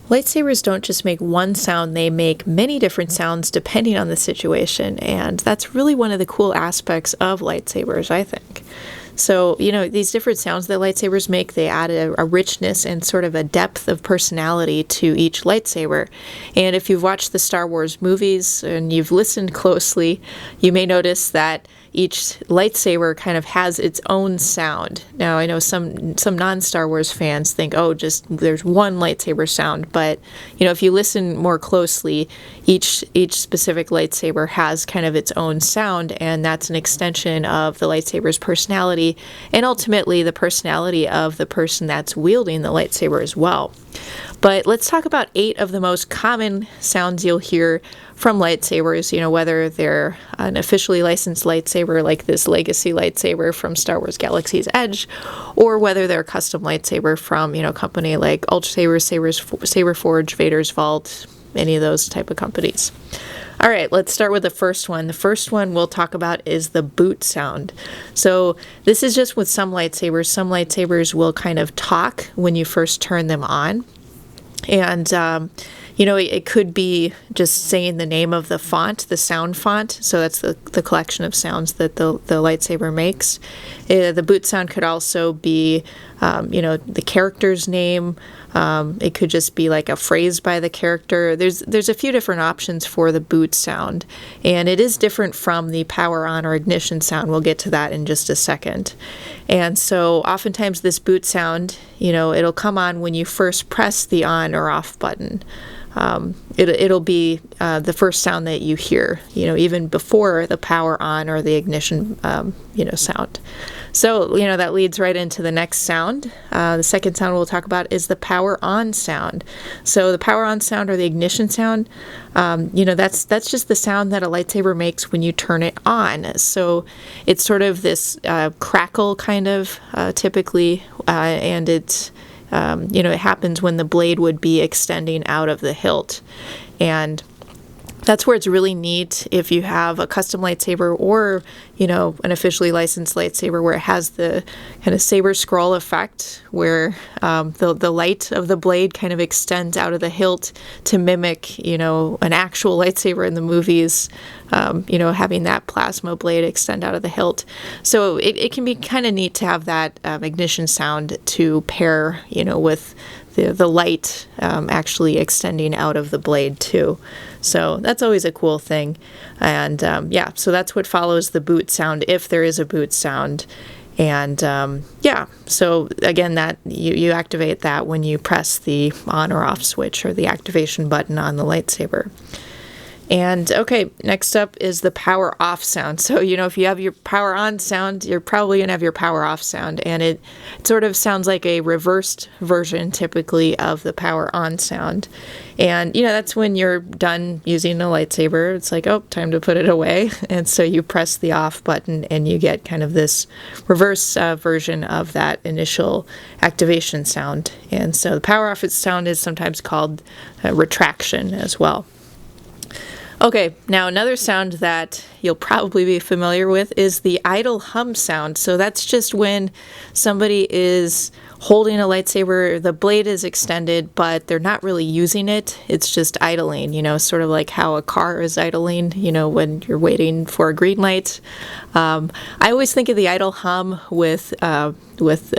Lightsabers don't just make one sound, they make many different sounds depending on the situation, and that's really one of the cool aspects of lightsabers, I think. So, these different sounds that lightsabers make, they add a richness and sort of a depth of personality to each lightsaber. And if you've watched the Star Wars movies and you've listened closely, you may notice that each lightsaber kind of has its own sound. Now, I know some non-Star Wars fans think, oh, just there's one lightsaber sound, but if you listen more closely, each specific lightsaber has kind of its own sound, and that's an extension of the lightsaber's personality, and ultimately the personality of the person that's wielding the lightsaber as well. But let's talk about 8 of the most common sounds you'll hear from lightsabers, whether they're an officially licensed lightsaber like this legacy lightsaber from Star Wars Galaxy's Edge, or whether they're a custom lightsaber from, a company like Ultra Saber Forge, Vader's Vault, any of those type of companies. All right, let's start with the first one. The first one we'll talk about is the boot sound. So this is just with some lightsabers. Some lightsabers will kind of talk when you first turn them on. And, it could be just saying the name of the font, the sound font. So that's the collection of sounds that the lightsaber makes. The boot sound could also be, the character's name. It could just be like a phrase by the character. There's a few different options for the boot sound, and it is different from the power on or ignition sound. We'll get to that in just a second. And so oftentimes this boot sound, it'll come on when you first press the on or off button. It'll be the first sound that you hear, even before the power on or the ignition, sound. So, that leads right into the next sound. The second sound we'll talk about is the power on sound. So the power on sound or the ignition sound, that's just the sound that a lightsaber makes when you turn it on. So it's sort of this crackle kind of typically, and it's it happens when the blade would be extending out of the hilt. And that's where it's really neat if you have a custom lightsaber or, an officially licensed lightsaber where it has the kind of saber scroll effect where the light of the blade kind of extends out of the hilt to mimic, an actual lightsaber in the movies, having that plasma blade extend out of the hilt. So it can be kind of neat to have that ignition sound to pair, with the light actually extending out of the blade too. So that's always a cool thing. And so that's what follows the boot sound, if there is a boot sound. And so again, that you activate that when you press the on or off switch or the activation button on the lightsaber. And okay, next up is the power off sound. So, if you have your power on sound, you're probably going to have your power off sound. And it sort of sounds like a reversed version typically of the power on sound. And, that's when you're done using a lightsaber. It's like, oh, time to put it away. And so you press the off button and you get kind of this reverse version of that initial activation sound. And so the power off sound is sometimes called retraction as well. Okay, now another sound that you'll probably be familiar with is the idle hum sound. So that's just when somebody is holding a lightsaber, the blade is extended, but they're not really using it. It's just idling, sort of like how a car is idling, when you're waiting for a green light. I always think of the idle hum with A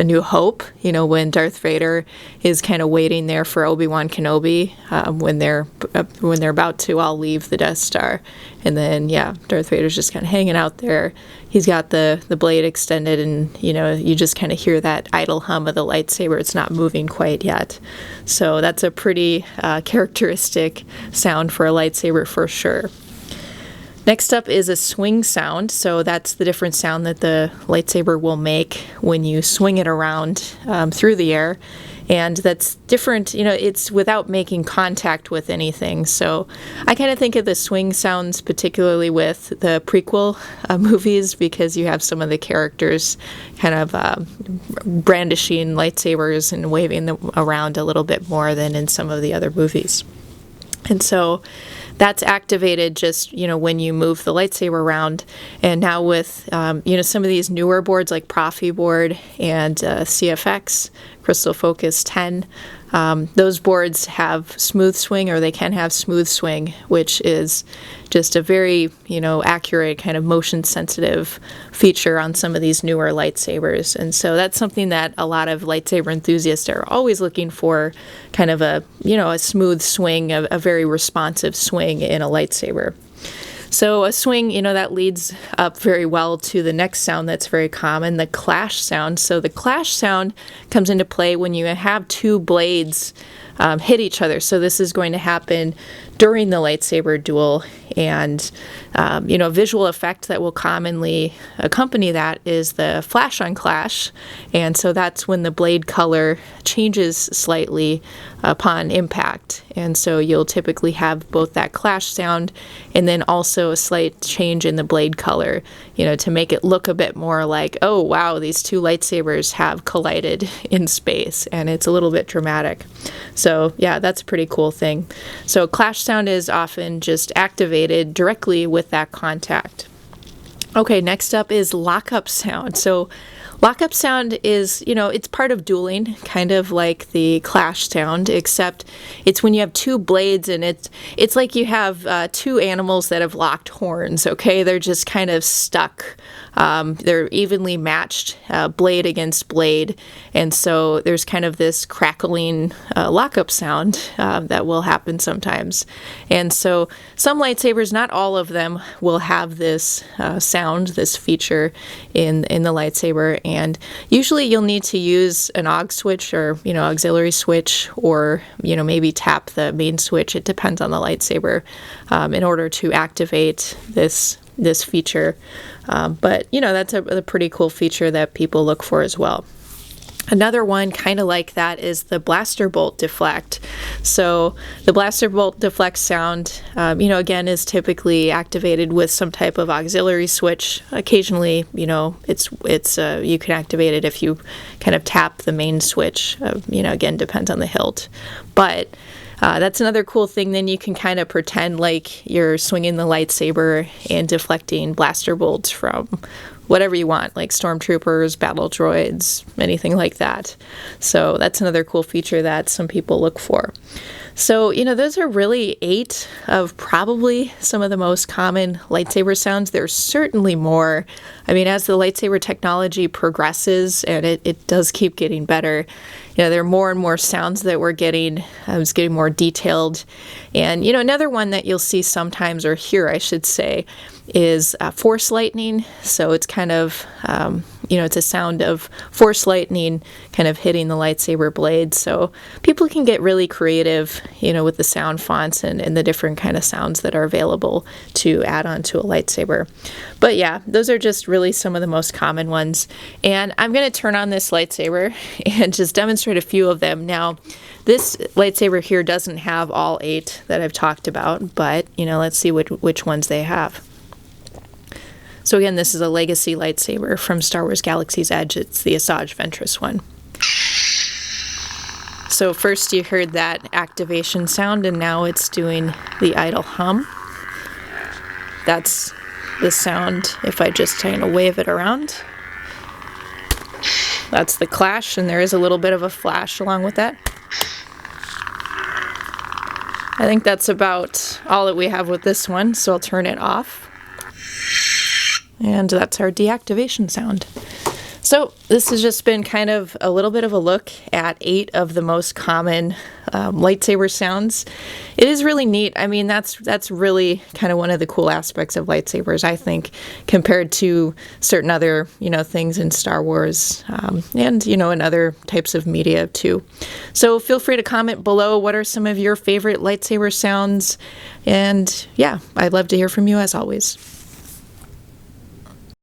New Hope, when Darth Vader is kind of waiting there for Obi-Wan Kenobi when they're about to all leave the Death Star. And then, Darth Vader's just kind of hanging out there. He's got the blade extended, and, you just kind of hear that idle hum of the lightsaber. It's not moving quite yet. So that's a pretty characteristic sound for a lightsaber for sure. Next up is a swing sound. So that's the different sound that the lightsaber will make when you swing it around through the air. And that's different, it's without making contact with anything. So I kind of think of the swing sounds particularly with the prequel movies, because you have some of the characters kind of brandishing lightsabers and waving them around a little bit more than in some of the other movies. And so that's activated just, when you move the lightsaber around. And now with, some of these newer boards like Profi board and CFX, Crystal Focus 10, Those boards have smooth swing, or they can have smooth swing, which is just a very, accurate kind of motion sensitive feature on some of these newer lightsabers. And so that's something that a lot of lightsaber enthusiasts are always looking for, kind of a smooth swing, a very responsive swing in a lightsaber. So a swing, that leads up very well to the next sound that's very common, the clash sound. So the clash sound comes into play when you have two blades hit each other. So this is going to happen during the lightsaber duel, and a visual effect that will commonly accompany that is the flash on clash, and so that's when the blade color changes slightly upon impact, and so you'll typically have both that clash sound and then also a slight change in the blade color, to make it look a bit more like, oh wow, these two lightsabers have collided in space, and it's a little bit dramatic. So yeah, that's a pretty cool thing. So clash sound is often just activated directly with that contact. Okay, next up is lockup sound. So lockup sound is, it's part of dueling, kind of like the clash sound, except it's when you have two blades, and it's like you have two animals that have locked horns, okay? They're just kind of stuck. They're evenly matched, blade against blade, and so there's kind of this crackling lockup sound that will happen sometimes. And so some lightsabers, not all of them, will have this sound, this feature in the lightsaber, and usually you'll need to use an aux switch, or auxiliary switch, or maybe tap the main switch. It depends on the lightsaber in order to activate this feature. But that's a pretty cool feature that people look for as well. Another one kind of like that is the blaster bolt deflect. So the blaster bolt deflect sound, again, is typically activated with some type of auxiliary switch. Occasionally, it's you can activate it if you kind of tap the main switch. Again, depends on the hilt, but that's another cool thing. Then you can kind of pretend like you're swinging the lightsaber and deflecting blaster bolts from whatever you want, like stormtroopers, battle droids, anything like that. So that's another cool feature that some people look for. So, those are really 8 of probably some of the most common lightsaber sounds. There's certainly more. I mean, as the lightsaber technology progresses, and it does keep getting better, there are more and more sounds that we're getting. It's getting more detailed. And, another one that you'll see sometimes, or hear, I should say, is force lightning. So it's kind of, it's a sound of force lightning kind of hitting the lightsaber blade. So people can get really creative, with the sound fonts and the different kind of sounds that are available to add on to a lightsaber. But yeah, those are just really some of the most common ones. And I'm going to turn on this lightsaber and just demonstrate a few of them. Now, this lightsaber here doesn't have all 8 that I've talked about, but, let's see which ones they have. So again, this is a legacy lightsaber from Star Wars Galaxy's Edge. It's the Asajj Ventress one. So first you heard that activation sound, and now it's doing the idle hum. That's the sound if I just kind of wave it around. That's the clash, and there is a little bit of a flash along with that. I think that's about all that we have with this one, so I'll turn it off. And that's our deactivation sound. So this has just been kind of a little bit of a look at 8 of the most common lightsaber sounds. It is really neat. I mean, that's really kind of one of the cool aspects of lightsabers, I think, compared to certain other, things in Star Wars and, in other types of media too. So feel free to comment below. What are some of your favorite lightsaber sounds? And yeah, I'd love to hear from you as always.